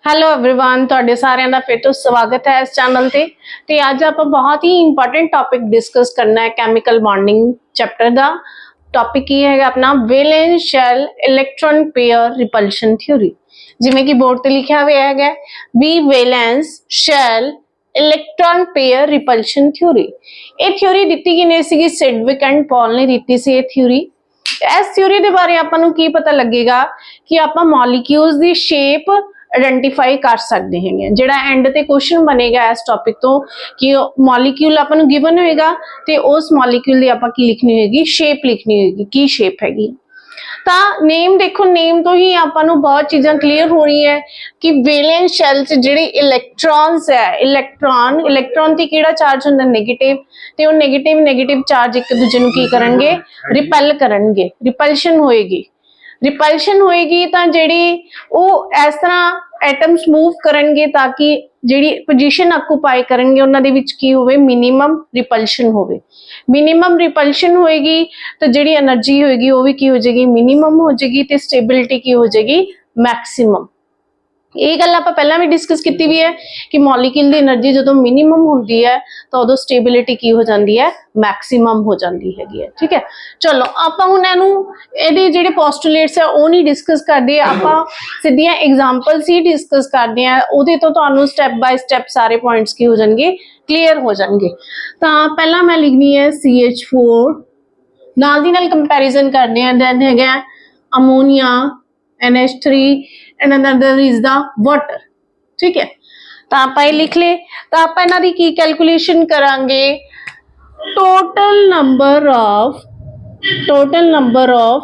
Hello everyone, ਤੁਹਾਡੇ ਸਾਰਿਆਂ ਦਾ ਫਿਰ ਤੋਂ ਸਵਾਗਤ ਹੈ ਇਸ ਚੈਨਲ ਤੇ ਅੱਜ ਆਪਾਂ ਬਹੁਤ ਹੀ ਇੰਪੋਰਟੈਂਟ ਟੌਪਿਕ ਡਿਸਕਸ ਕਰਨਾ ਹੈ ਕੈਮੀਕਲ ਬੌਂਡਿੰਗ ਚੈਪਟਰ ਦਾ। ਟੌਪਿਕ ਕੀ ਹੈਗਾ ਆਪਣਾ valence shell electron pair repulsion theory. ਜਿਵੇਂ ਕਿ ਬੋਰਡ ਤੇ ਲਿਖਿਆ ਹੋਇਆ ਹੈਗਾ ਵੀ valence shell electron pair repulsion theory. ਇਹ ਥਿਊਰੀ ਦਿੱਤੀ ਕਿਨੇ ਸੀਗੀ? ਸਿਡਵਿਕ ਐਂਡ ਪੌਲ ਨੇ ਦਿੱਤੀ ਸੀ ਇਹ ਥਿਊਰੀ। ਇਸ ਥਿਊਰੀ ਦੇ ਬਾਰੇ ਆਪਾਂ ਨੂੰ ਕੀ ਪਤਾ ਲੱਗੇਗਾ ਕਿ ਆਪਾਂ ਮੋਲੀਕਿਊਲਸ ਦੀ ਸ਼ੇਪ ਆਇਡੈਂਟੀਫਾਈ कर सकते हैं। ਜਿਹੜਾ एंड ਤੇ क्वेश्चन बनेगा इस टॉपिक तो कि मॉलिक्यूल ਆਪਾਂ ਨੂੰ गिवन होएगा ਤੇ ਉਸ मॉलिक्यूल ਦੀ ਆਪਾਂ ਕੀ ਲਿਖਣੀ ਹੋਏਗੀ? शेप लिखनी होएगी। की शेप हैगी ਤਾਂ नेम देखो, नेम तो ही ਆਪਾਂ ਨੂੰ बहुत चीज़ां क्लीयर हो रही है कि वैलेंस शैल च ਜਿਹੜੇ इलैक्ट्रॉन्स है इलैक्ट्रॉन ਤੇ ਕਿਹੜਾ ਚਾਰਜ ਹੁੰਦਾ? नेगेटिव। ਤੇ ਉਹ नेगेटिव चार्ज एक दूजे ਨੂੰ ਕੀ ਕਰਨਗੇ? रिपल करनगे, रिपल्शन होएगी। रिपल्शन होएगी तो जिहड़ी वो इस तरह एटम्स मूव करनगे ताकि जिहड़ी पोजीशन ऑक्यूपाई करनगे उन्हां दे विच की होवे? मिनिमम रिपल्शन होवे। मिनिमम रिपल्शन होएगी तो जिहड़ी एनर्जी होएगी वो भी की हो जाएगी? मिनिमम हो जाएगी। ते स्टेबिलिटी की हो जाएगी? मैक्सिमम। ये गल आपां पहलां भी डिस्कस की हुई है कि मॉलिक्यूल की एनर्जी जो मिनिमम होंदी है तो उदों स्टेबिलिटी की हो जाती है? मैक्सिमम हो जाती है। ठीक है, चलो आपां हुण इहनूं इहदे जिहड़े पोस्टुलेट्स है वो नहीं डिस्कस करदे, आपां सीधियां एग्जांपल्स ही डिस्कस करदे आ। उहदे तो तुहानूं स्टैप बाय स्टैप सारे पॉइंट्स की हो जाणगे? क्लीयर हो जाणगे। तां पहलां मैं लिखनी है CH4, नाल दी नाल कंपैरिजन करदे आ। दैन हैगा ammonia NH3 and another is the water. ठीक है, तो आप लिख ले। तो आप इन्हां दी की कैलकुलेशन करांगे? Total number of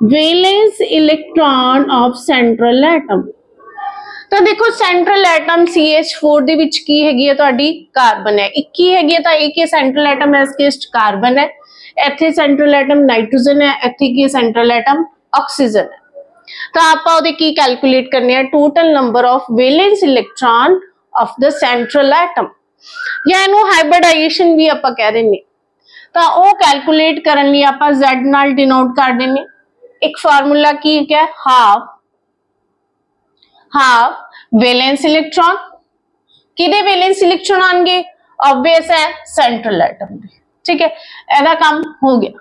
valence electron of central atom. तो देखो सेंट्रल एटम CH4 दे विच की हैगी है? तुहाडी कार्बन है। एक ही हैगी है, तो एक ही सेंट्रल एटम है, इसके कार्बन है। इत्थे सेंट्रल एटम नाइट्रोजन है, इत्थे की सेंट्रल एटम ऑक्सीजन है। तो आप की कैलकुलेट करने हैं? Total number of valence electron of the central atom, या इनू हाइब्रिडाइजेशन भी आप कह देंगे। तो वो कैलकुलेट करने लिए आप Z नाल डिनोट कर देंगे। एक फार्मूला की है? Half valence electron. किदे वैलेंस इलेक्ट्रॉन आएंगे? ऑब्वियस है सेंट्रल एटम दे। ठीक है, एदा काम हो गया।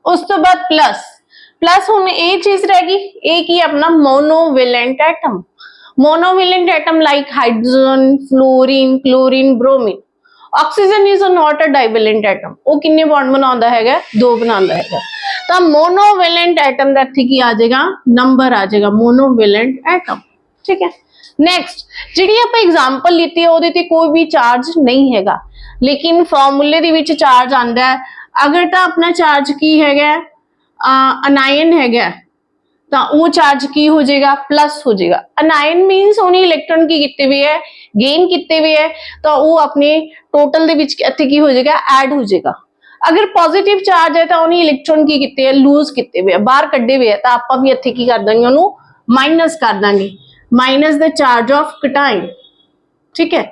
उस तो बाद प्लस हुण ये चीज रह गई, ये की अपना monovalent atom. Monovalent atom like hydrogen, fluorine, chlorine, bromine. Oxygen is not a divalent atom. वो कितने बॉन्ड बनाता है? 2 बनाता है। तो मोनोवेलेंट एटम का इत्थे की आ जाएगा? नंबर आ जाएगा मोनोवेलेंट एटम। ठीक है, नैक्सट जिहड़ी आपां एग्जांपल लीती है उहदे ते कोई भी चार्ज नहीं हैगा, लेकिन फॉर्मूले दे विच चार्ज आंदा है। अगर तो अपना चार्ज की हैगा अनायन हैगा तो वो चार्ज की हो जाएगा? प्लस हो जाएगा। अनायन मीनस उन्हें इलेक्ट्रॉन की कितने हुए है? गेन कितने हुए है, तो वो अपने टोटल दे विच इत्थे की हो जाएगा? ऐड हो जाएगा। अगर पॉजिटिव चार्ज है तो उन्हें इलेक्ट्रॉन की कितने लूज कितने हुए, बाहर कड्डे हुए है, तो आप भी इत्थे की कर देंगे? उन्होंने माइनस कर देंगे, minus the charge of cation. ठीक है,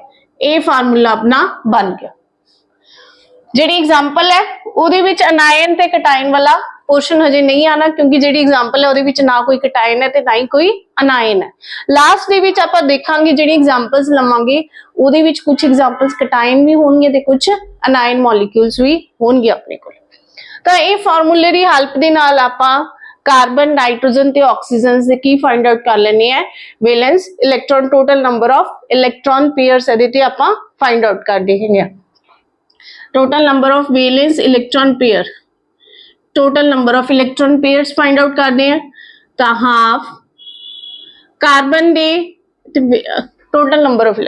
ये फार्मूला अपना बन गया। जिहड़ी एग्जांपल है उहदे विच अनायन ते कैटायन वाला पोर्शन हजे नहीं आना, क्योंकि जिहड़ी एग्जांपल है उहदे विच ना कोई कैटायन है ते ना ही कोई अनायन है। लास्ट दे विच आपां देखांगे जिहड़ी एग्जांपल्स लवांगे उहदे विच कुछ एग्जांपल्स कैटायन भी होणगे ते कुछ अनायन मॉलिक्यूल्स भी होणगे अपने कोल। तो ये फार्मूले दी हेल्प दे नाल आपां कार्बन, नाइट्रोजन ते ऑक्सीजन से की फाइंड आउट कर लेने हैं? Valence electron, total number of electron pairs इहदे ते आपां फाइंड आउट कर देंगे। Total number of valence electron pair, total number of electron pairs find out करते हैं। तो half carbon they total number of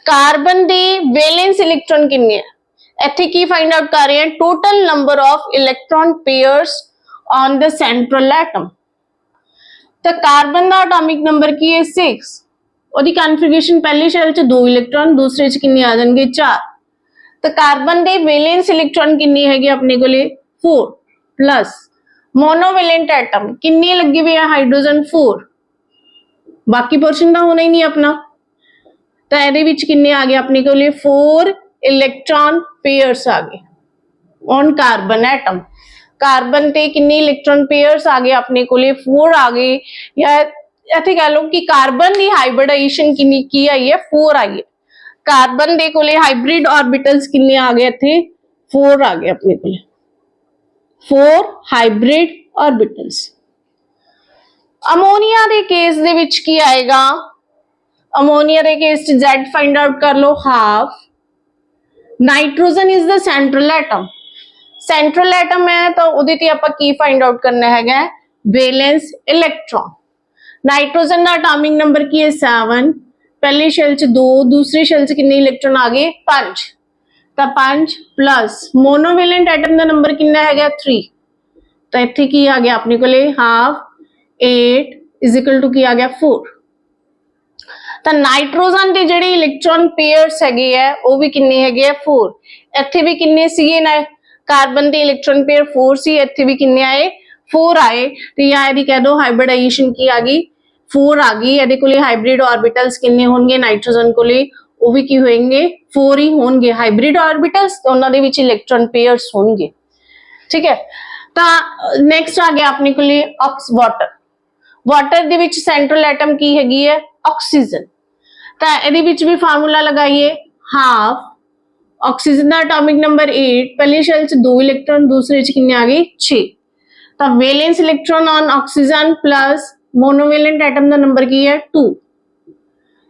carbon they valence electron कितने हैं? इत्थे की फाइंड आउट कर रहे हैं? Total number of electron pairs on the central atom. तो कार्बन का एटॉमिक नंबर की है 6। ओदी कॉन्फ़िगरेशन पहली शेल च 2 इलेक्ट्रॉन, दूसरे च कितने आ जाएंगे? 4। तो कार्बन दे वैलेंस इलेक्ट्रॉन कितने हैगे अपने कोले? 4 प्लस मोनोवेलेंट एटम कितनी लगी हुई है? हाइड्रोजन 4। बाकी पोर्शन तो होना ही नहीं अपना। तो ये कितने आ गए अपने को? 4 इलेक्ट्रॉन पेयर्स आ गए ऑन कार्बन एटम। कार्बन ते कितने इलेक्ट्रॉन पेयर्स आ गए अपने को? 4 आ गए, या ਇੱਥੇ कह लो कि कार्बन की हाइब्रिडाइजेशन की आई है 4 आई है। कार्बन दे कोले हाइब्रिड ऑर्बिटल्स किन्ने आ गए इत्थे 4 आ गए अपने कोले 4 हाइब्रिड ऑर्बिटल्स। अमोनिया दे केस दे विच की आएगा, अमोनिया दे केस च Z फाइंड आउट कर लो half. Nitrogen is the central atom, central atom है तो उहदे ते आपां की फाइंड आउट करना है वैलेंस इलेक्ट्रॉन। नाइट्रोजन का एटॉमिक नंबर की है 7, पहली शेल च 2, दूसरी शेल च कितने इलेक्ट्रॉन आ गए 5, तो 5 प्लस मोनोवेलेंट एटम का नंबर कितना है 3, तो इत्थे की आ गया अपने कोले हाफ 8 इज इक्वल टू की आ गया 4। तो नाइट्रोजन के जेडे इलेक्ट्रॉन पेयर्स है वो भी किन्ने है 4, इत्थे भी किन्ने सीगे ना कार्बन के इलेक्ट्रॉन पेयर 4 सी, इत्थे भी किन्ने आए 4 आए, तो या यदि कह दो हाइब्रिडाइजेशन की आ गई 4 आ गई। यदि कोले हाइब्रिड ऑर्बिटल्स किन्ने होंगे नाइट्रोजन कोले वो भी की होंगे 4 ही होंगे हाइब्रिड ऑर्बिटल्स, तो उन्हां दे विच इलेक्ट्रॉन पेयर्स होंगे। ठीक है, तो नेक्स्ट आ गया अपने कोले वाटर। वाटर दे विच सेंट्रल एटम की हैगी है ऑक्सीजन, तो इहदे विच भी फार्मूला लगाइए हाफ ऑक्सीजन का एटॉमिक नंबर 8, पहली शेल च 2 इलेक्ट्रॉन, दूसरे च किन्ने आ गए 6, तो valence electron on oxygen plus monovalent atom का नंबर की है 2,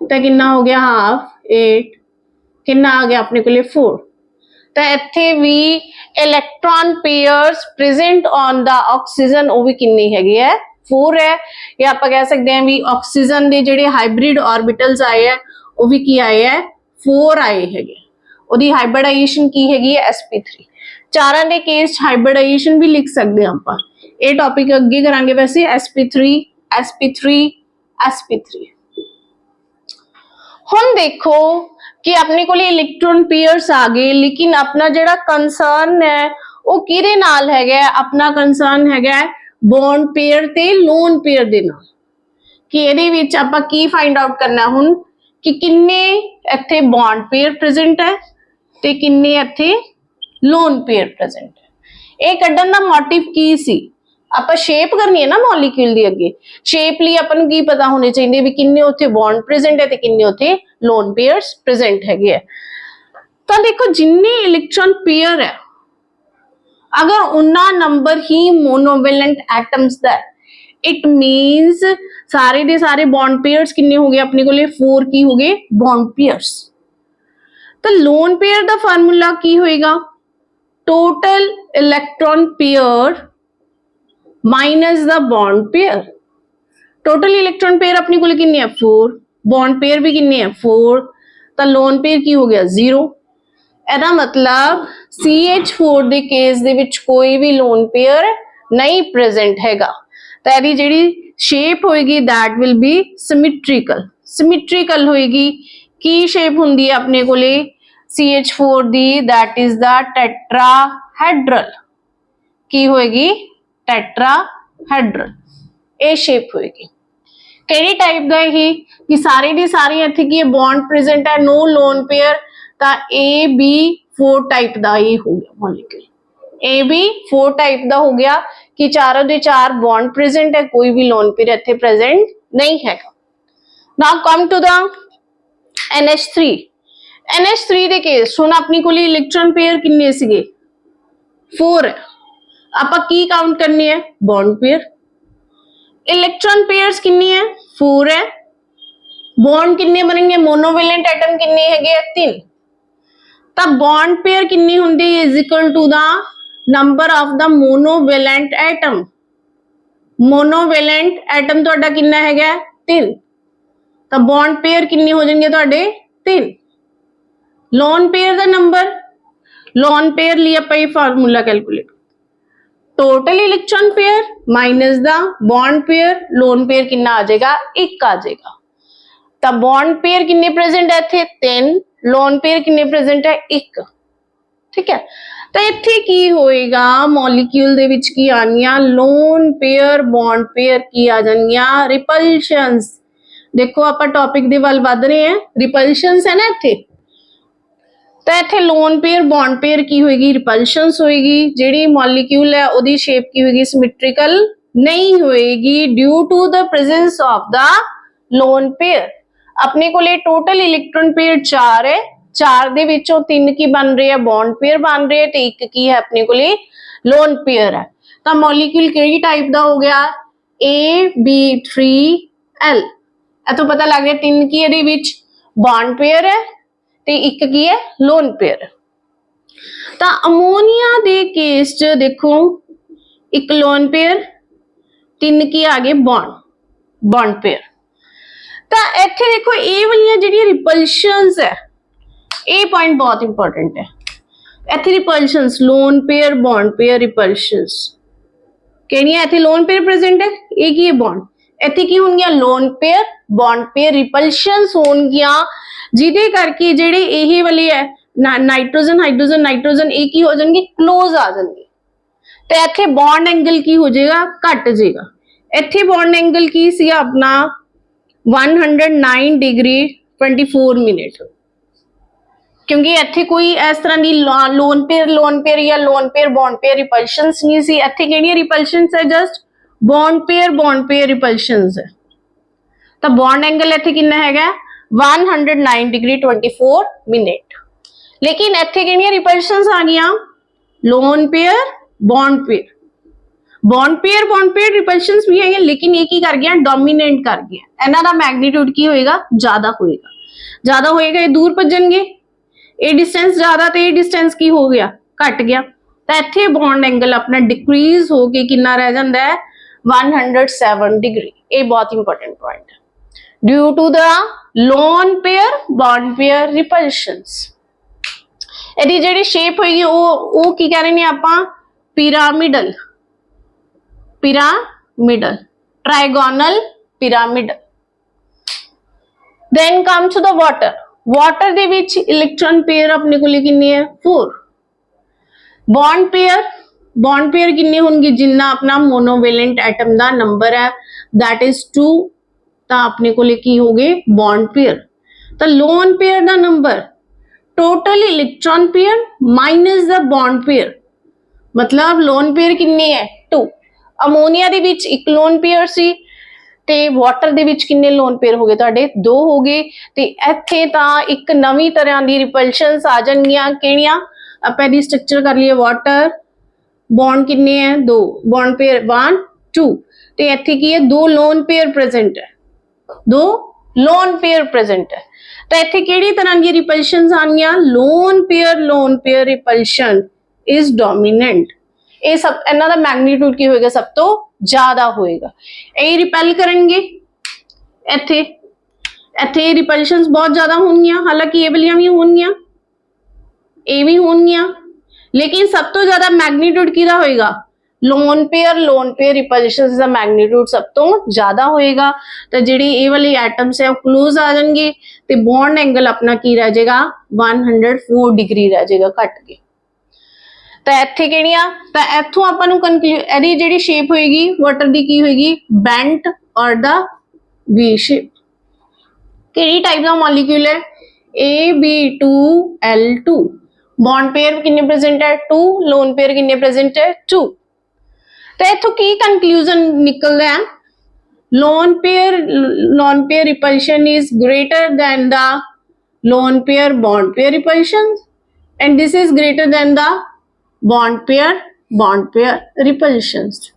तो कितना हो गया हाफ 8, कितना आ गया अपने कोले 4। तो इत्थे भी electron pairs present on the oxygen वो भी किन्ने है 4 है, या आप कह सकते हैं भी ऑक्सीजन के जेडे हाइब्रिड ऑर्बिटल्स आए हैं वो भी की आए है 4 आए है। ਉਹਦੀ हाइब्रिडाइजेशन की हैगी है sp3। चारां दे केस हाइब्रिडाइजेशन भी लिख सकते हैं आप, ये टॉपिक अगे करांगे वैसे sp3 sp3 sp3। हुण देखो कि अपने को इलेक्ट्रॉन पेयर्स आ गए, लेकिन अपना जेड़ा कंसर्न है वो किहदे नाल हैगा, अपना कंसर्न हैगा बॉन्ड पेयर ते लोन पेयर दे नाल, कि इहदे विच आपां की फाइंड आउट करना हुण कि किन्ने इत्थे बॉन्ड पेयर प्रेजेंट है ते किन्ने इत्थे लोन पेयर प्रेजेंट है। ये कड्ढण दा मोटिव की सी, आपां शेप करनी है ना मॉलिक्यूल दी, अगे शेप लई आपां नूं की पता होने चाहिए भी किन्ने उत्थे बॉन्ड प्रेजेंट है ते किन्ने उत्थे लोन पेयर्स प्रेजेंट हैगे है। तो देखो जिन्ने इलेक्ट्रॉन पेयर है अगर उन्ना नंबर ही मोनोवेलेंट एटम्स दा इट मीन्स सारे दे सारे बॉन्ड पेयर्स किन्ने हो गए अपने कोले 4 की हो गए बॉन्ड पेयर्स। तो लोन पेयर दा फार्मूला की होएगा total electron pair minus the bond pair. Total electron pair अपने कोले किन्ने है 4, बॉन्ड पेयर भी किन्ने है 4, तो लोन पेयर की हो गया 0। एदा मतलब CH4 दे केस दे विच कोई भी लोन पेयर नहीं प्रेजेंट हैगा, तो एदी जेड़ी शेप होएगी that will be symmetrical. Symmetrical होएगी की शेप हुंदी है अपने कोले CH4 the, that is the tetrahedral. की होएगी टेट्राहेड्रल, ए शेप होएगी। केड़ी टाइप दा ही कि सारी दी सारी इत्थे की बॉन्ड प्रेजेंट है नो लोन पेयर, ता AB4 टाइप दा ही हो गया मॉलिक्यूल, AB4 टाइप दा हो गया कि चारों दे चार बॉन्ड प्रेजेंट है, कोई भी लोन पेयर इत्थे प्रेजेंट नहीं हैगा। Now come to the NH3। NH3 दे केस हुण अपनी कोल इलेक्ट्रॉन पेयर किन्ने सीगे 4 है, आपां की काउंट करनी है बॉन्ड पेयर। इलेक्ट्रॉन पेयर्स किन्नी है 4 है, बॉन्ड किन्ने बनेंगे मोनोवेलेंट एटम किन्ने हैगे 3, तब बॉन्ड पेयर किन्नी हुंदी is equal to the number of the monovalent atom. Monovalent atom तुहाडा किन्ना हैगा 3, तो बॉन्ड पेयर किन्ने हो जाएंगे तुहाडे 3। लोन पेयर दा नंबर, लोन पेयर लिए आपां ये formula calculate total electron pair minus the bond pair, lone pair कितना आ जाएगा 1 आ जाएगा। तब बॉन्ड पेयर किन्ने प्रेजेंट है इत्थे 3, लोन पेयर किन्ने प्रेजेंट है 1। ठीक है, तो इत्थे की होएगा मॉलिक्यूल दे विच की आनियां लोन पेयर बॉन्ड पेयर की आ जानियां रिपल्शंस। देखो आपां टॉपिक दे वल वध रहे हैं, रिपल्शंस है ना इत्थे, तो इत्थे लोन पेयर बॉन्ड पेयर की होएगी रिपल्शंस होएगी। जिहड़ी मॉलिक्यूल है ओदी शेप की होएगी सिमेट्रिकल नहीं होएगी due to the presence of the lone pair. अपने को टोटल इलेक्ट्रॉन पेयर 4 है, 4 ਦੇ ਵਿੱਚੋਂ 3 ਕੀ ਬਣ ਰਹੇ ਆ ਬੌਂਡ पेयर बन रहे हैं, तो एक की है अपने को लोन पेयर है। तो मॉलिक्यूल ਕਿਹੜੀ टाइप ਦਾ हो गया AB3L। इतों पता लग रहा 3 की ਇਹਦੇ ਵਿੱਚ बॉन्ड पेयर है ਤੇ ਇੱਕ ਕੀ है लोन पेयर। तो अमोनिया ਦੇ केस च देखो एक लोन पेयर, 3 की आगे बॉन्ड पेयर। तो इत्थे देखो ये वाली जिहड़ियां रिपल्शंस है, ये पॉइंट बहुत इंपॉर्टेंट है। इत्थे repulsions lone pair bond pair repulsions किहड़ियां, इत्थे लोन पेयर प्रेजेंट है, ये की है बॉन्ड, इत्थे की होणगियां lone pair bond pair repulsions होणगियां, जिहदे करके जिहड़े ये वाले है नाइट्रोजन हाइड्रोजन नाइट्रोजन ये की हो जाएंगे क्लोज आ जाएंगे। तो इत्थे बॉन्ड एंगल की हो जाएगा घट जाएगा। इत्थे बॉन्ड एंगल की सी अपना 109 डिग्री 24 मिनट, क्योंकि इत्थे कोई इस तरह की लोन पेयर या loan pair bond pair repulsions नहीं सी। इत्थे किहड़ियां रिपल्शंस है, जस्ट बॉन्ड पेयर रिपल्शंस है। तो बॉन्ड एंगल इत्थे कितना हैगा 109 डिग्री 24 मिनट। लेकिन इत्थे किहड़ियां रिपल्शंस आ गईयां lone pair bond pair repulsions भी है, लेकिन ये की कर गया डोमिनेट कर गया। इन्हां दा मैग्नीट्यूड की होएगा ज्यादा होएगा, ये दूर भजणगे, ये डिस्टेंस ज्यादा तो ये डिस्टेंस की हो गया घट गया। तो इत्थे बॉन्ड एंगल अपना डिक्रीज होके कितना रह जाता है 107 डिग्री। ये बहुत इंपॉर्टेंट पॉइंट है, due to the lone pair bond pair repulsions. यदि जिहड़ी शेप होएगी वो की कह रहे हैं आपां pyramidal trigonal pyramidal. Then come to the water दे विच इलेक्ट्रॉन पेयर अपने को कितने है 4। बॉन्ड पेयर कितने होंगे जिन्ना अपना मोनोवेलेंट एटम का नंबर है दैट इज 2। तो अपने को की हो गए बॉन्ड पेयर। तो लोन पेयर का number total electron pair minus the bond pair, मतलब लोन पेयर कितने है 2। अमोनिया दे विच एक लोन पेयर सी ते वाटर दे विच किन्ने लोन पेयर हो गए तुहाडे 2 हो गए। ते इत्थे तां एक नवी तरह दी रिपल्शंस आ जाणगियां किहड़ियां, आपां इहदी स्ट्रक्चर कर लईए वाटर बॉन्ड किन्ने है 2 बॉन्ड पेयर 1 2 ते इत्थे की है 2 लोन पेयर प्रेजेंट है, 2 लोन पेयर प्रेजेंट है। तो इत्थे किहड़ी तरह दी रिपल्शंस आणगियां lone pair repulsion is dominant. ये सब इन्हां दा मैग्नीट्यूड की होएगा सब तो ज्यादा होएगा, ये रिपेल करेंगे। इत्थे रिपल्शंस बहुत ज्यादा होंगियां, हालांकि ये वालियां भी होंगियां, ये भी होंगियां, लेकिन सब तो ज्यादा मैग्नीट्यूड किहदा होएगा लोन पेयर रिपल्शंस दा मैग्नीट्यूड सब तो ज्यादा होएगा। तो जिहड़ी ये वाली एटम्स है क्लोज आ जाएंगे ते बॉन्ड एंगल अपना की रह जाएगा 104 डिग्री रह जाएगा घट के। तो इत्थे किहड़ियां, तो इत्थों आपां नूं कंक्लूड इहदी जिहड़ी शेप होएगी वाटर दी की होएगी बेंट और द वी शेप। किहड़ी टाइप का मॉलिक्यूल है AB2L2। बॉन्ड पेयर कितने प्रेजेंट है 2, लोन पेयर कितने प्रेजेंट है 2। तो इत्थों की कंक्लूजन निकलदा है loan pair repulsion is greater than the lone pair bond pair repulsion and this is greater than the bond pair repulsions.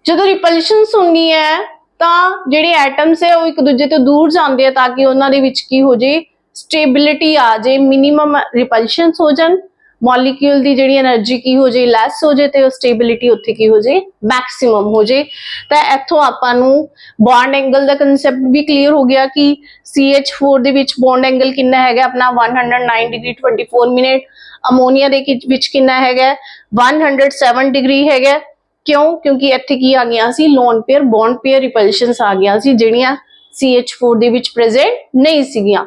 जो रिपल्शंस होंगी है तो जिहड़े एटम्स है वो एक दूजे तो दूर जाते हैं ताकि उन्हां दे विच की हो जाए स्टेबिलिटी आ जाए, मिनिमम रिपल्शंस हो जाए, मॉलिक्यूल की जिहड़ी एनर्जी की हो जाए लैस हो जाए तो स्टेबिलिटी उत्थे की हो जाए मैक्सिमम हो जाए। तो इत्थों आपां नूं बॉन्ड एंगल का कंसैप्ट भी क्लीयर हो गया कि CH4 दे विच बॉन्ड एंगल कितना है अपना 109 डिग्री 24 मिनट, अमोनिया दे विच कितना है 107 डिग्री है। क्यों? क्योंकि इत्थे की आ गया सी lone pair bond pair repulsions आ गया सी जिहड़ियां CH4 दे विच प्रेजेंट नहीं सीगियां।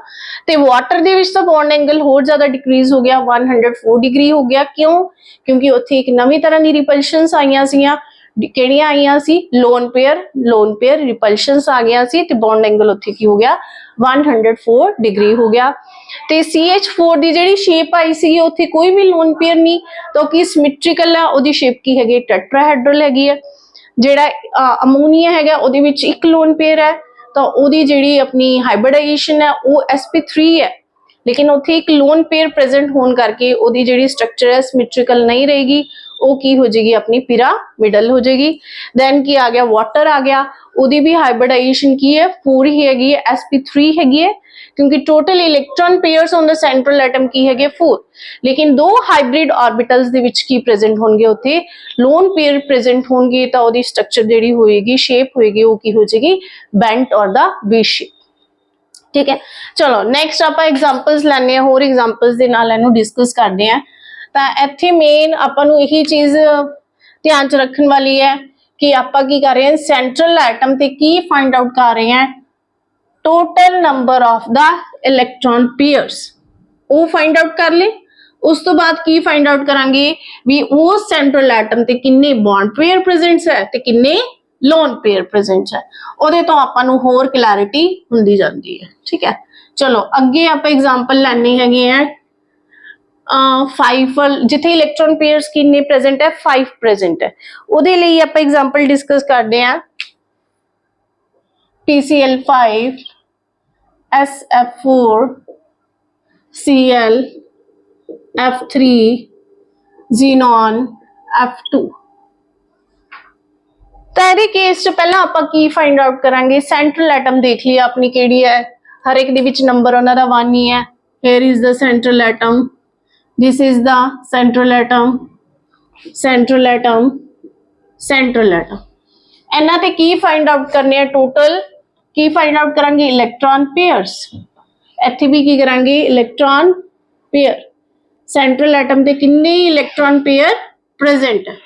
ते वाटर दे विच तो बॉन्ड एंगल होर ज्यादा डिक्रीज हो गया 104 डिग्री हो गया। क्यों? क्योंकि उत्थे एक नवी तरह की रिपल्शंस आईयां सीगियां, किहड़ियां आईयां सी लोन पेयर रिपल्शंस आ गया सी ते बॉन्ड एंगल उत्थे की हो गया 104 डिग्री हो गया। ते CH4 दी जिहड़ी शेप आई सी उत्थे कोई भी लोन पेयर नहीं, तो कि सिमेट्रिकल है, ओदी शेप की हैगी टेट्राहेड्रल हैगी है। ਜਿਹੜਾ ਅਮੋਨੀਆ ਹੈਗਾ ਉਹਦੇ ਵਿੱਚ ਇੱਕ ਲੋਨ ਪੇਅਰ ਹੈ, ਤਾਂ ਉਹਦੀ ਜਿਹੜੀ ਆਪਣੀ ਹਾਈਬ੍ਰਿਡਾਈਜੇਸ਼ਨ ਹੈ ਉਹ sp3 ਹੈ, लेकिन उत्थे एक लोन पेयर प्रेजेंट होने करके ओदी जिहड़ी स्ट्रक्चर है सिमेट्रिकल नहीं रहेगी, वो की हो जाएगी अपनी पिरामिडल हो जाएगी। दैन की आ गया वाटर आ गया, ओदी भी हाइब्रिडाइजेशन की है 4 ही हैगी है, sp3 हैगी है, क्योंकि total electron pairs on the central atom की हैगे 4, लेकिन दो हाइब्रिड ऑर्बिटल्स दे विच की प्रेजेंट होणगे, उत्थे लोन पेयर प्रेजेंट होणगे, तां ओदी स्ट्रक्चर जिहड़ी होएगी शेप होएगी वो की हो जाएगी बेंट और द वी शेप। ठीक है, चलो नैक्सट आप एग्जाम्पल्स लैने होर एग्जाम्पल्स दे नाल इहनूं डिस्कस करदे हैं। तां इत्थे मेन आपां नूं यही चीज़ ध्यान च रखण वाली है कि आपां की कर रहे हैं सेंट्रल एटम ते की फाइंड आउट कर रहे हैं, total number of the electron pairs वो फाइंड आउट कर ले। उस तो बाद की फाइंड आउट करांगे भी उस सेंट्रल एटम ते किन्ने बॉन्ड पेयर प्रेजेंट्स है ते किन्ने लोन पेयर प्रेजेंट्स है, ਉਹਦੇ ਤੋਂ ਆਪਾਂ ਨੂੰ ਹੋਰ ਕਲੈਰਿਟੀ ਹੁੰਦੀ ਜਾਂਦੀ ਹੈ। ठीक है, चलो ਅੱਗੇ ਆਪਾਂ एग्जांपल ਲੈਣੀ ਹੈਗੀ ਹੈ 5 ਜਿੱਥੇ ਇਲੈਕਟ੍ਰੋਨ ਪੇਅਰਸ ਕਿੰਨੇ ਪ੍ਰੈਜ਼ੈਂਟ ਹੈ 5 ਪ੍ਰੈਜ਼ੈਂਟ ਹੈ, ਉਹਦੇ ਲਈ ਆਪਾਂ एग्जांपल ਡਿਸਕਸ ਕਰਦੇ ਹਾਂ PCl5 SF4 Cl F3 Xenon F2। तो ये केस च पहला आपां की फाइंड आउट करांगे, सेंट्रल एटम देख लिया अपनी केड़ी है, हर एक दे विच नंबर उन्हां दा 1 ही है। Here is the central atom, this is the central atom, central atom, central atom. इन्हां ते की फाइंड आउट करने है, टोटल की फाइंड आउट करांगे इलैक्ट्रॉन पेयर्स, इत्थे भी की करांगे इलैक्ट्रॉन पेयर, सेंट्रल एटम ते किन्ने इलैक्ट्रॉन पेयर प्रेजेंट है।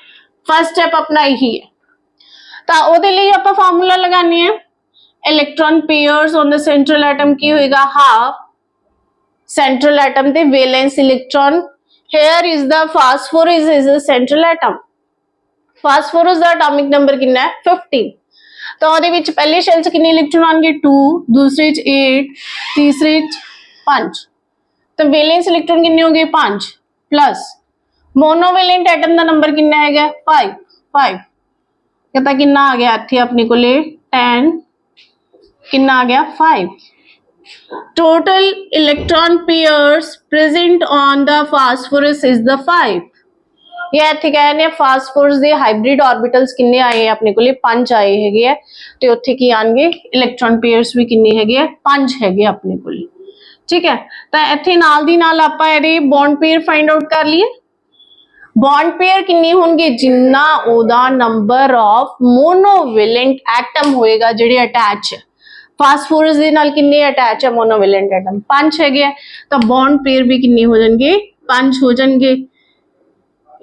फर्स्ट स्टेप अपना यही है, तो ਉਹਦੇ ਲਈ ਆਪਾਂ ਫਾਰਮੂਲਾ लगाने हैं electron pairs on the central atom की होएगा हाफ सेंट्रल एटम ते valence electron. Here is the phosphorus is the central atom, phosphorus दा एटॉमिक नंबर कितना है 15, तो ਉਹਦੇ ਵਿੱਚ ਪਹਿਲੇ ਸ਼ੈਲ ਚ ਕਿੰਨੇ ਇਲੈਕਟ੍ਰੋਨ ਆਣਗੇ 2, ਦੂਸਰੇ ਚ 8, ਤੀਸਰੇ ਚ 5, तो वैलेंस इलेक्ट्रॉन कितने हो गए 5 प्लस मोनोवैलेंट एटम का नंबर कितना है 5 कहता कितना आ गया इत्थे अपने को 10, कितना आ गया 5। Total electron pairs present on the phosphorus is the 5। ये इत्थे कहने फास्फोरस दे हाइब्रिड ऑर्बिटल्स किन्ने आए हैं अपने को 5 आए हैगे है, ते उत्थे की आएंगे इलेक्ट्रॉन पेयर्स भी किन्ने हैगे 5 हैगे अपने को। ठीक है, तो इत्थे नाल दी नाल आपां इहदे बॉन्ड पेयर फाइंड आउट कर लिए। बॉन्ड पेयर किन्ने होंगे जिन्ना ओदा नंबर ऑफ मोनोवेलेंट एटम होएगा जिहड़े अटैच है, फास्फोरस दे नाल किन्ने अटैच है मोनोवेलेंट एटम 5 हैगे है, तो बॉन्ड पेयर भी किन्ने हो जाएंगे 5 हो जाएंगे।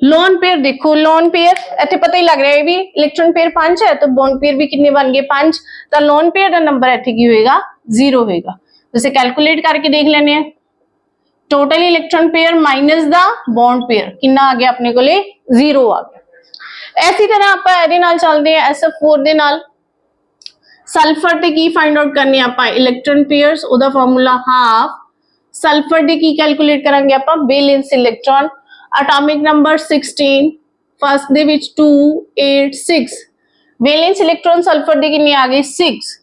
लोन पेयर देखो, लोन पेयर इत्थे पता ही लग रहा है भी इलेक्ट्रॉन पेयर 5 है, तो बॉन्ड पेयर भी किन्ने बन गए 5, तो लोन पेयर का नंबर इत्थे की होएगा 0 होएगा। जैसे कैलकुलेट करके देख लेने हैं, total electron pair minus the bond pair कितना आ गया अपने को 0 आ गया। ऐसी तरह आप ਇਹਦੇ ਨਾਲ ਚੱਲਦੇ हैं SF4 ਦੇ ਨਾਲ। सल्फर ਤੇ ਕੀ फाइंड आउट करने ਆਪਾਂ इलेक्ट्रॉन पेयर्स, ਉਹਦਾ फार्मूला हाफ सल्फर ਦੇ ਕੀ कैलकुलेट करांगे ਆਪਾਂ valence electron, atomic number 16, first ਦੇ ਵਿੱਚ 2 8 6, वैलेंस इलेक्ट्रॉन सल्फर ਦੇ ਕਿੰਨੇ ਆ ਗਏ 6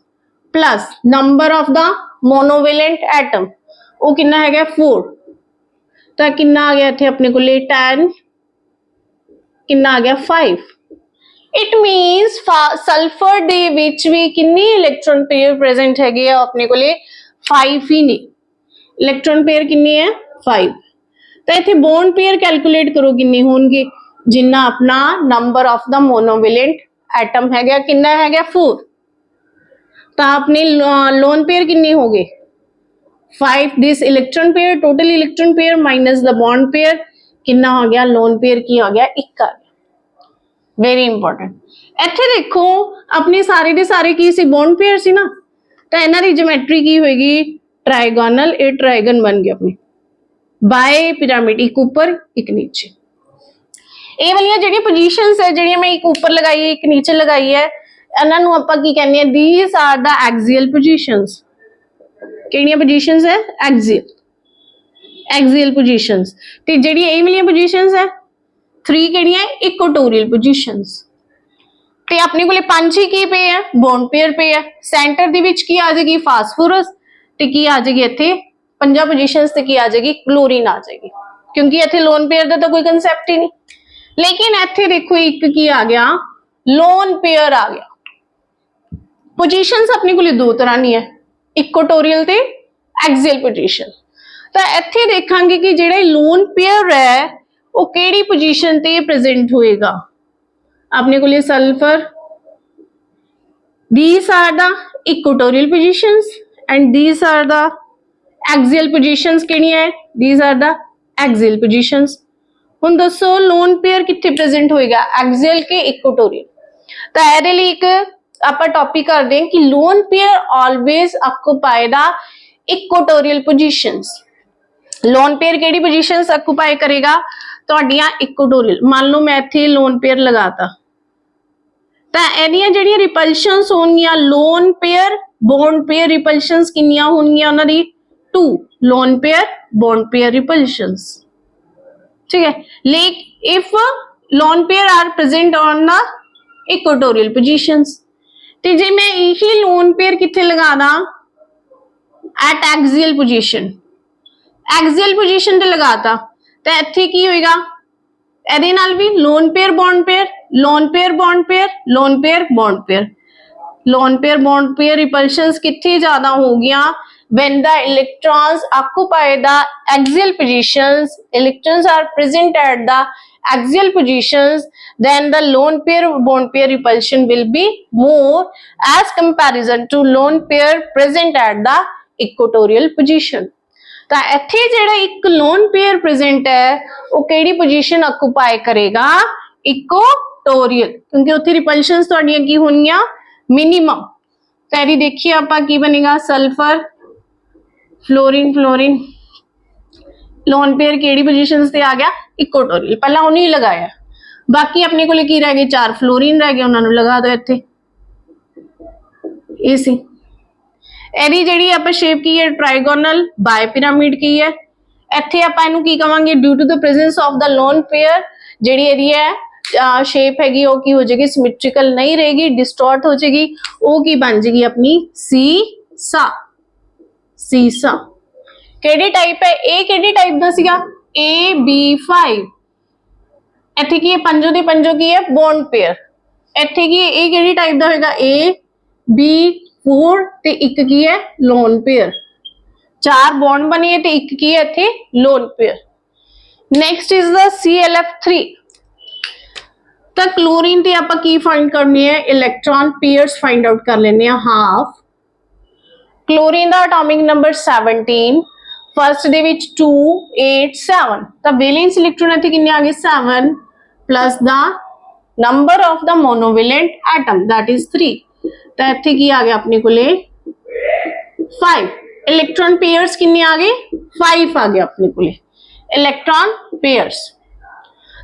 plus number of the monovalent atom वो कितना है 4, तो कितना आ गया इत्थे अपने को 10, कितना आ गया 5। इट मीन्स सल्फर दे विच भी कितनी इलेक्ट्रॉन पेयर प्रेजेंट हैगे अपने को 5 ही ने, इलेक्ट्रॉन पेयर कितनी है 5। तो इत्थे बॉन्ड पेयर कैलकुलेट करो कितने होंगे जिन्ना अपना number of the monovalent atom हैगा कितना हैगा 4, तो अपने लोन पेयर कितने हो गए 5। This electron pair total electron pair minus the bond pair कितना हो गया लोन पेयर की हो गया 1 आ गया। वेरी इंपॉर्टेंट, इत्थे देखो अपने सारे दे सारे की सी बॉन्ड पेयर सी ना, तो इन्हां दी ज्योमेट्री की होएगी ट्रायगोनल, ए ट्रायगन बन गया अपने बाय पिरामिड, एक ऊपर एक नीचे। ये वाली जिहड़ी पोजीशंस है जिहड़ी मैं एक ऊपर लगाई है एक नीचे लगाई है, इन्हां नूं आपां की कहने हैं these are the axial positions. ਕਿਹੜੀਆਂ ਪੋਜੀਸ਼ਨਸ ਹੈ एक्सियल पोजीशंस, ਤੇ ਜਿਹੜੀ ਇਹ ਵਾਲੀਆਂ ਪੋਜੀਸ਼ਨਸ ਹੈ 3 ਕਿਹੜੀਆਂ ਇਕੁਆਟੋਰੀਅਲ ਪੋਜੀਸ਼ਨਸ। ਤੇ ਆਪਣੇ ਕੋਲੇ ਪੰਜ ਹੀ ਕੀ ਪਏ ਆ, ਬੌਂਡ ਪੇਅਰ ਪਏ ਆ। ਸੈਂਟਰ ਦੇ ਵਿੱਚ ਕੀ ਆ ਜਾਏਗੀ, ਫਾਸਫੋਰਸ, ਤੇ ਕੀ ਆ ਜਾਏਗੀ ਇੱਥੇ ਪੰਜਾਂ ਪੋਜੀਸ਼ਨਸ ਤੇ ਕੀ ਆ ਜਾਏਗੀ, ਕਲੋਰੀਨ ਆ ਜਾਏਗੀ, ਕਿਉਂਕਿ ਇੱਥੇ ਲੋਨ ਪੇਅਰ ਦਾ ਤਾਂ ਕੋਈ ਕਨਸੈਪਟ ਹੀ ਨਹੀਂ। लेकिन इत्थे देखो एक की आ गया, लोन पेयर आ गया। पोजीशंस अपने को दो तरह दी है, इक्वेटोरियल ते एक्सियल पोजीशन। तो इत्थे देखांगे कि जिहड़ा लोन पेयर है वो किहड़ी पोजीशन ते प्रेजेंट होएगा। अपने को sulphur, these are the equatorial positions and these are the axial positions। किहड़ियां है, these are the axial positions। ਹੁਣ ਦੱਸੋ ਲੋਨ ਪੇਅਰ ਕਿੱਥੇ ਪ੍ਰੈਜ਼ੈਂਟ ਹੋਏਗਾ, ਐਕਸੀਅਲ ਕੇ ਇਕੁਆਟੋਰੀਅਲ। ਤਾਂ ਇਹਦੇ ਲਈ ਇੱਕ ਆਪਾਂ ਟੌਪਿਕ ਕਰਦੇ ਹਾਂ ਕਿ ਲੋਨ ਪੇਅਰ ਆਲਵੇਜ਼ ਆਕੂਪਾਈ ਦਾ ਇਕੁਆਟੋਰੀਅਲ ਪੋਜੀਸ਼ਨਸ। ਲੋਨ ਪੇਅਰ ਕਿਹੜੀ ਪੋਜੀਸ਼ਨਸ ਆਕੂਪਾਈ ਕਰੇਗਾ, ਤੁਹਾਡੀਆਂ ਇਕੁਆਟੋਰੀਅਲ। ਮੰਨ ਲਓ ਮੈਂ ਇੱਥੇ ਲੋਨ ਪੇਅਰ ਲਗਾਤਾ, ਤਾਂ ਇਹਦੀਆਂ ਜਿਹੜੀਆਂ ਰਿਪਲਸ਼ਨਸ ਹੋਣਗੀਆਂ lone pair bond pair repulsions ਕਿੰਨੀਆਂ ਹੋਣਗੀਆਂ ਉਹਨਾਂ ਦੀ, 2 lone pair bond pair repulsions. ठीक है, लेकिन if lone pair are present on the equatorial positions, ते जे मैं यही लोन पेयर किथे लगा दा, at axial position, axial position ते लगाता, तो इत्थे की होएगा, ਇਹਦੇ ਨਾਲ भी lone pair bond pair, lone pair bond pair, lone pair bond pair. Lone pair bond pair repulsions कितनी ज्यादा हो गया, when the electrons occupy the axial positions, electrons are present at the axial positions, then the lone pair bond pair repulsion will be more as comparison to lone pair present at the equatorial position। ਤਾਂ ਇੱਥੇ ਜਿਹੜਾ ਇੱਕ loan pair present ਹੈ ਉਹ ਕਿਹੜੀ position occupy ਕਰੇਗਾ, equatorial, ਕਿਉਂਕਿ ਉੱਥੇ ਰਿਪਲਸ਼ਨਸ ਤੁਹਾਡੀਆਂ ਕੀ ਹੋਣਗੀਆਂ, ਮਿਨੀਮਮ। ਤਾਂ ਇਹਦੀ ਦੇਖੀਏ ਆਪਾਂ ਕੀ ਬਣੇਗਾ, sulphur, fluorine, fluorine, lone pair केड़ी पोजीशंस ते आ गया, इक्वेटोरियल। पहला उन्हें ही लगाया, बाकी अपने को की रह गए 4 फ्लोरीन रह गए, उन्होंने लगा दो इत्थे। ये सी एदी जेड़ी आपां शेप की है, ट्राइगोनल बाय पिरामिड की है। इत्थे आपां इहनूं की कहांगे, due to the presence of the lone pair जेड़ी एदी है शेप हैगी वो की हो जाएगी, सिमेट्रिकल नहीं रहेगी, डिस्टॉर्ट हो जाएगी, वो की बन जाएगी अपनी सीसा। सीसा केड़ी टाइप है, ए केड़ी टाइप दा सीगा, AB5। इत्थे की है पंजों दे पंजों की है बॉन्ड पेयर। इत्थे की ए केड़ी टाइप दा होएगा, AB4 ते एक की है लोन पेयर। 4 बॉन्ड बने है ते एक की है इत्थे lone pair. Next is the ClF3। तो क्लोरीन ते आपां की फाइंड करनी है, इलेक्ट्रॉन पेयर्स फाइंड आउट कर लेने हैं, हाफ। क्लोरीन ਦਾ ਐਟੋਮਿਕ ਨੰਬਰ 17, ਫਸਟ ਦੇ ਵਿੱਚ 2 8 7, ਤਾਂ ਵੈਲੈਂਸ ਇਲੈਕਟ੍ਰੋਨ ਇੱਥੇ ਕਿੰਨੇ ਆ ਗਏ, 7 ਪਲੱਸ ਦਾ ਨੰਬਰ ਆਫ ਦਾ ਮੋਨੋਵੈਲੈਂਟ ਐਟਮ that is 3। ਤਾਂ ਇੱਥੇ ਕੀ ਆ ਗਿਆ ਆਪਣੇ ਕੋਲੇ 5। ਇਲੈਕਟ੍ਰੋਨ ਪੇਅਰਸ ਕਿੰਨੇ ਆ ਗਏ, 5 ਆ ਗਏ ਆਪਣੇ ਕੋਲੇ ਇਲੈਕਟ੍ਰੋਨ ਪੇਅਰਸ।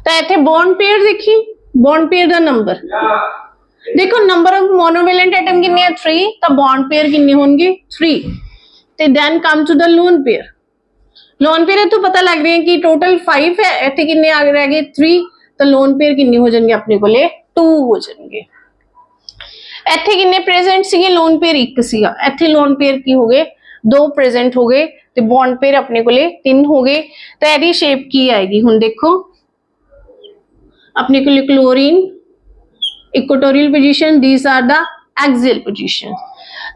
ਤਾਂ ਇੱਥੇ ਬੌਂਡ ਪੇਅਰ ਦੇਖੀ, ਬੌਂਡ ਪੇਅਰ ਦਾ नंबर देखो, नंबर ऑफ मोनोवेलेंट एटम कितने हैं, 3, तो बॉन्ड पेयर कितने होंगे, 3। तो then come to the lone pair. Lone pair तो पता लग रहा है कि टोटल 5 है, इतने कितने आ रह गए 3, तो लोन पेयर कितने हो जाएंगे अपने को 2 हो जाएंगे। इतने कितने प्रेजेंट सीगे, लोन पेयर 1 सीगा, इतने लोन पेयर की हो गए 2 प्रेजेंट हो गए, तो बॉन्ड पेयर अपने को 3 हो गए। तो यदि शेप की आएगी, हुण देखो अपने को chlorine equatorial position, these are the axial position.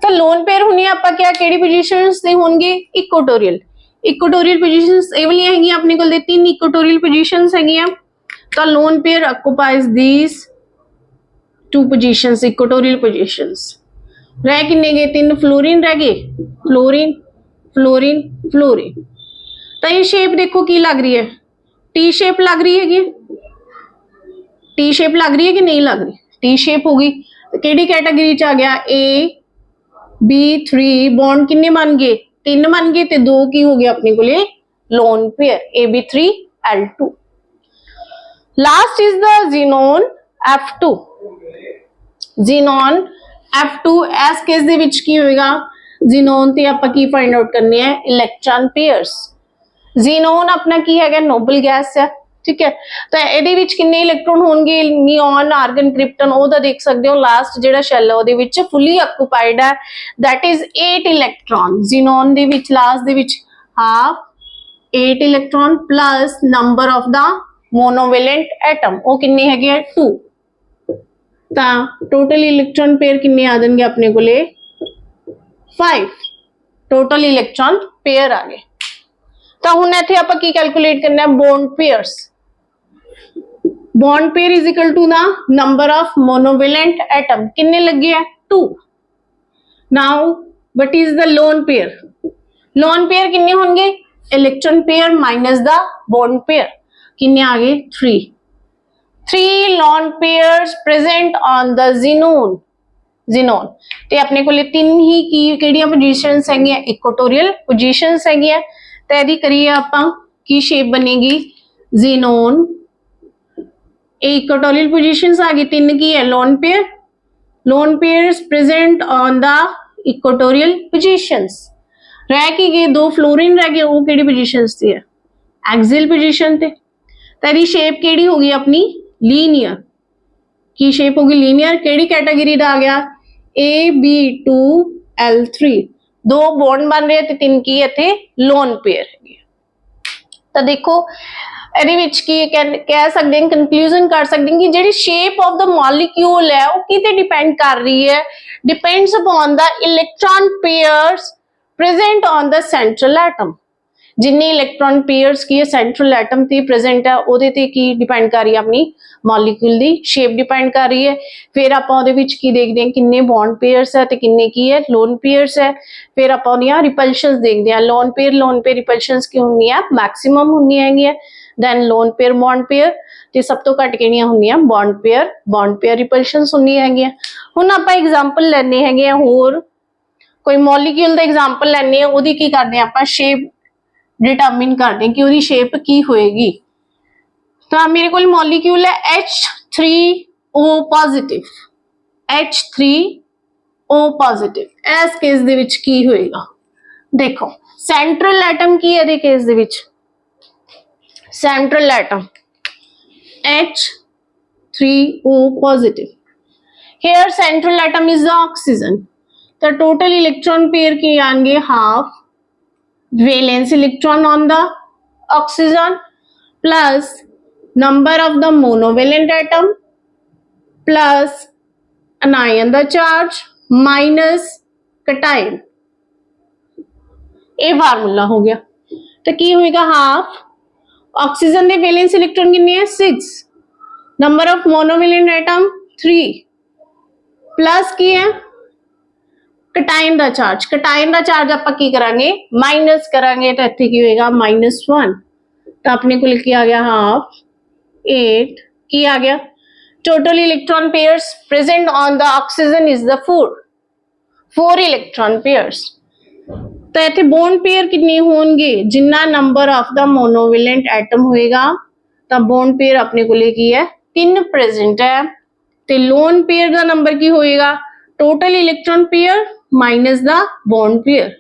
तो लोन पेयर होनी आपां क्या केड़ी पोजीशंस ते होणगे, इक्वेटोरियल। इक्वेटोरियल पोजीशंस ए वाली हैगी अपने कोल 3 इक्वेटोरियल पोजीशंस हैगियां। तो lone pair occupies these 2 positions, equatorial positions. रह किन्ने गए, 3 फ्लोरीन रह गए, फ्लोरीन फ्लोरीन फ्लोरीन। तो ये शेप देखो की लग रही है, टी शेप लग रही है, टी शेप लग रही है कि नहीं लग रही, टी शेप होगी। तो केड़ी कैटेगरी च आ गया, AB3 बॉन्ड किन्ने बन गए, 3 बन गए, तो 2 की हो गया अपने को lone pair AB3L2। Last is the xenon F2। xenon F2 एस केस दे विच की होएगा, xenon ते आपां की फाइंड आउट करनी है, इलेक्ट्रॉन पेयर्स। xenon अपना की हैगा, नोबल गैस है, ठीक है। तो ਇਹਦੇ ਵਿੱਚ ਕਿੰਨੇ ਇਲੈਕਟ੍ਰੋਨ ਹੋਣਗੇ, ਨਿਓਨ, ਆਰਗਨ, ਕ੍ਰਿਪਟਨ, ਉਹਦਾ ਦੇਖ ਸਕਦੇ ਹੋ ਲਾਸਟ ਜਿਹੜਾ ਸ਼ੈਲ ਹੈ ਉਹਦੇ ਵਿੱਚ ਫੁੱਲੀ ਆਕੂਪਾਈਡ ਹੈ, that is 8 ਇਲੈਕਟ੍ਰੋਨ। ਜ਼ੀਨੋਨ ਦੇ ਵਿੱਚ ਲਾਸਟ ਦੇ ਵਿੱਚ half 8 electron plus number of ਦਾ ਮੋਨੋਵੈਲੈਂਟ ਐਟਮ, ਉਹ ਕਿੰਨੇ ਹੈਗੇ ਆ 2। ਤਾਂ ਟੋਟਲ ਇਲੈਕਟ੍ਰੋਨ ਪੇਅਰ ਕਿੰਨੇ ਆ ਜਾਣਗੇ ਆਪਣੇ ਕੋਲੇ 5 ਟੋਟਲ ਇਲੈਕਟ੍ਰੋਨ ਪੇਅਰ ਆ ਗਏ। ਤਾਂ ਹੁਣ ਇੱਥੇ ਆਪਾਂ ਕੀ ਕੈਲਕੂਲੇਟ ਕਰਨਾ ਹੈ, bond pairs. Bond pair is equal to the number of monovalent atom, कितने लगे हैं 2। Now what is the lone pair, lone pair कितने होंगे, electron pair minus the bond pair, कितने आ गए 3 lone pairs present on the xenon. Xenon ते अपने को तीन ही की किहड़ियां पोजीशंस हैगियां, इक्वेटोरियल पोजीशंस हैगियां। ते इहदी करिए आपां की शेप बनेगी जीनोन, इक्वेटोरियल पोजीशंस आ गई, तीन की है loan pair, loan pairs present on the equatorial positions. रह की गए 2 फ्लोरीन रह गए, वो केड़ी पोजीशंस थी है, एक्सियल पोजीशन थे। तेरी शेप केड़ी होगी अपनी लीनियर, की शेप होगी लीनियर, केड़ी कैटेगरी दा आ गया AB2L3, 2 बॉन्ड बन रहे थे, 3 की इत्थे लोन पेयर है। तो देखो ਇਹਦੇ ਵਿੱਚ ਕੀ ਕਹਿ ਸਕਦੇ ਹਾਂ, ਕੰਕਲੂਜਨ ਕਰ ਸਕਦੇ ਹਾਂ ਕਿ ਜਿਹੜੀ ਸ਼ੇਪ ਆਫ ਦਾ ਮੋਲੀਕਿਊਲ ਹੈ ਉਹ ਕਿਤੇ ਡਿਪੈਂਡ ਕਰ ਰਹੀ ਹੈ, depends upon the electron pairs present on the central atom. ਜਿੰਨੇ ਇਲੈਕਟ੍ਰੋਨ ਪੇਅਰਸ ਕੀ ਸੈਂਟਰਲ ਐਟਮ ਤੇ ਪ੍ਰੈਜ਼ੈਂਟ ਹੈ ਉਹਦੇ ਤੇ ਕੀ ਡਿਪੈਂਡ ਕਰ ਰਹੀ ਹੈ, ਆਪਣੀ ਮੋਲੀਕਿਊਲ ਦੀ ਸ਼ੇਪ ਡਿਪੈਂਡ ਕਰ ਰਹੀ ਹੈ। ਫਿਰ ਆਪਾਂ ਉਹਦੇ ਵਿੱਚ ਕੀ ਦੇਖਦੇ ਹਾਂ, ਕਿੰਨੇ ਬੌਂਡ ਪੇਅਰਸ ਹੈ ਤੇ ਕਿੰਨੇ ਕੀ ਹੈ ਲੋਨ ਪੇਅਰਸ ਹੈ। ਫਿਰ ਆਪਾਂ ਉਹਦੀਆਂ ਰਿਪਲਸ਼ਨਸ ਦੇਖਦੇ ਹਾਂ, ਲੋਨ ਪੇਅਰ ਰਿਪਲਸ਼ਨਸ ਕੀ ਹੁੰਦੀਆਂ, ਮੈਕਸਿਮਮ ਹੁੰਦੀਆਂ ਹੈਗੀਆਂ। then lone pair bond pair ਤੇ ਸਭ ਤੋਂ ਘੱਟ ਕਿਹੜੀਆਂ ਹੁੰਦੀਆਂ bond pair repulsions ਹੁੰਦੀਆਂ ਹੈਗੀਆਂ। ਹੁਣ ਆਪਾਂ ਐਗਜ਼ਾਮਪਲ ਲੈਣੇ ਹੈਗੇ ਆ, ਹੋਰ ਕੋਈ ਮੋਲੀਕਿਊਲ ਦਾ ਐਗਜ਼ਾਮਪਲ ਲੈਣੇ ਆ, ਉਹਦੀ ਕੀ ਕਰਦੇ ਆ ਆਪਾਂ ਸ਼ੇਪ ਡਿਟਰਮਿਨ ਕਰਦੇ ਆ ਕਿ ਉਹਦੀ ਸ਼ੇਪ ਕੀ ਹੋਏਗੀ। ਤਾਂ ਮੇਰੇ ਕੋਲ ਮੋਲੀਕਿਊਲ ਹੈ H3O ਪੋਜ਼ਿਟਿਵ, H3O ਪੋਜ਼ਿਟਿਵ। ਇਸ ਕੇਸ ਦੇ ਵਿੱਚ ਕੀ ਹੋਏਗਾ, ਦੇਖੋ ਸੈਂਟਰਲ ਐਟਮ ਕੀ ਹੈ ਇਹਦੇ ਕੇਸ ਦੇ ਵਿੱਚ, central atom H3O positive, here central atom is the oxygen। the total electron pair की आएंगे half valence electron on the oxygen plus number of the monovalent atom plus anion the charge minus cation। ये formula हो गया। तो की होएगा half oxygen दे valence electron कितने हैं 6, number of monovalent atom 3 plus की है कटाइन दा चार्ज, कटाइन दा चार्ज ਆਪਾਂ ਕੀ ਕਰਾਂਗੇ ਮਾਈਨਸ ਕਰਾਂਗੇ, ਤਾਂ ਇੱਥੇ ਕੀ ਹੋਏਗਾ -1। ਤਾਂ ਆਪਣੇ ਕੋਲ ਕੀ ਆ ਗਿਆ ਹਾਫ 8, ਕੀ ਆ ਗਿਆ total electron pairs present on the oxygen is the 4 electron pairs. तो इतने बॉन्ड पेयर कितने होंगे, जिन्ना number of the monovalent atom होएगा तो बॉन्ड पेयर अपने को की है 3 प्रेजेंट है। तो लोन पेयर का नंबर की होएगा total electron pair minus the bond pair,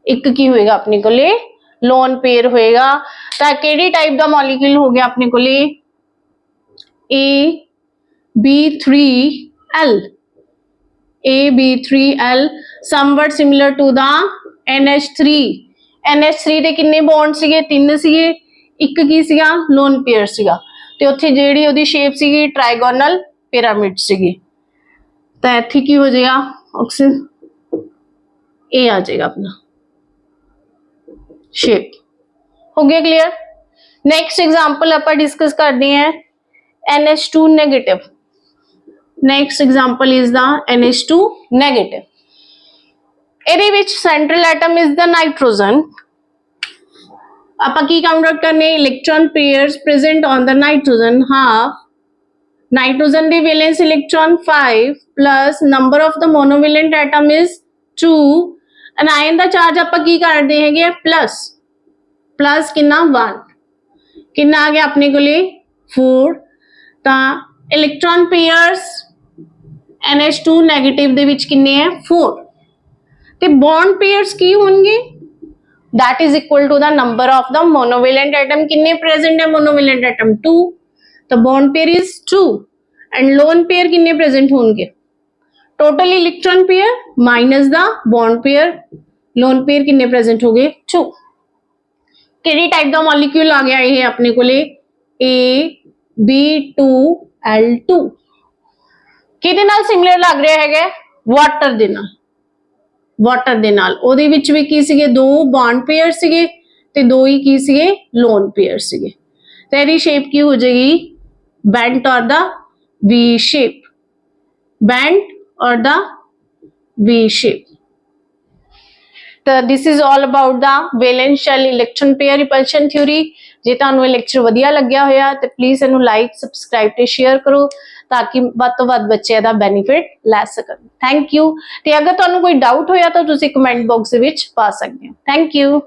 एक की होएगा अपने को लोन पेयर होएगा। तो केड़ी टाइप का मॉलिक्यूल हो गया अपने को AB3L, AB3L somewhat similar to the NH3 ਦੇ ਕਿੰਨੇ ਬੌਂਡ ਸੀਗੇ 3 ਸੀਗੇ, ਇੱਕ ਕੀ ਸੀਗਾ ਲੋਨ ਪੇਅਰ ਸੀਗਾ, ਤੇ ਉੱਥੇ ਜਿਹੜੀ ਉਹਦੀ ਸ਼ੇਪ ਸੀਗੀ ਟ੍ਰਾਈਗੋਨਲ ਪਿਰਾਮਿਡ ਸੀਗੀ। ਤਾਂ ਇੱਥੇ ਕੀ ਹੋ ਜਾਏਗਾ ਆਕਸੀਜਨ ਇਹ ਆ ਜਾਏਗਾ ਆਪਣਾ शेप। हो गया क्लियर। नेक्स्ट एग्जांपल ਆਪਾਂ डिस्कस करते हैं NH2 negative. Next example is the NH2 negative. ਇਹਦੇ ਵਿੱਚ central atom is the nitrogen. ਆਪਾਂ ਕੀ ਕਾਊਂਟ ਆਊਟ ਕਰਨੇ electron pairs present on the nitrogen half nitrogen ਦੇ valence electron 5 plus number of the monovalent atom is 2। Anion ਦਾ charge ਆਪਾਂ ਕੀ ਕਰਦੇ ਹੈਗੇ प्लस प्लस कितना 1 कितना आ गया अपने को 4। ਤਾਂ इलेक्ट्रॉन पेयर्स NH2 नेगेटिव ਦੇ ਵਿੱਚ ਕਿੰਨੇ ਹੈ 4। ਤੇ बॉन्ड पेयर्स ਕੀ ਹੋਣਗੇ that is equal to the number of the monovalent atom. कितने present है monovalent atom? 2. The bond pair is 2 and lone pair कितने present होंगे? Total electron pair minus the bond pair, lone pair कितने present होंगे? 2. किहड़ी type का molecule आ गया ये अपने कोले? AB2L2 किहदे नाल सिमिलर लग रहा है? वाटर दे नाल। वाटर दे नाल ਉਹਦੇ ਵਿੱਚ ਵੀ ਕੀ ਸੀਗੇ? ਦੋ ਬੌਂਡ ਪੇਅਰ ਸੀਗੇ ਤੇ ਦੋ ਹੀ ਕੀ ਸੀਗੇ? ਲੋਨ ਪੇਅਰ ਸੀਗੇ। ਤੇ ਇਹਦੀ ਸ਼ੇਪ ਕੀ ਹੋ ਜਾਏਗੀ? bent or the V shape, bent or the V shape। तो this is all about the valence shell electron pair repulsion theory। ਜੇ ਤੁਹਾਨੂੰ ਇਹ ਲੈਕਚਰ ਵਧੀਆ ਲੱਗਿਆ ਹੋਇਆ ਤੇ ਪਲੀਜ਼ ਇਹਨੂੰ ਲਾਈਕ, ਸਬਸਕ੍ਰਾਈਬ ਤੇ ਸ਼ੇਅਰ ਕਰੋ ਤਾਂ ਕਿ ਵੱਧ ਤੋਂ ਵੱਧ ਬੱਚੇ ਇਹਦਾ ਬੈਨੀਫਿਟ ਲੈ ਸਕਣ। Thank you. ਤੇ ਅਗਰ ਤੁਹਾਨੂੰ ਕੋਈ ਡਾਊਟ ਹੋਇਆ ਤਾਂ ਤੁਸੀਂ ਕਮੈਂਟ ਬਾਕਸ ਦੇ ਵਿੱਚ ਪਾ ਸਕਦੇ ਹੋ। Thank you.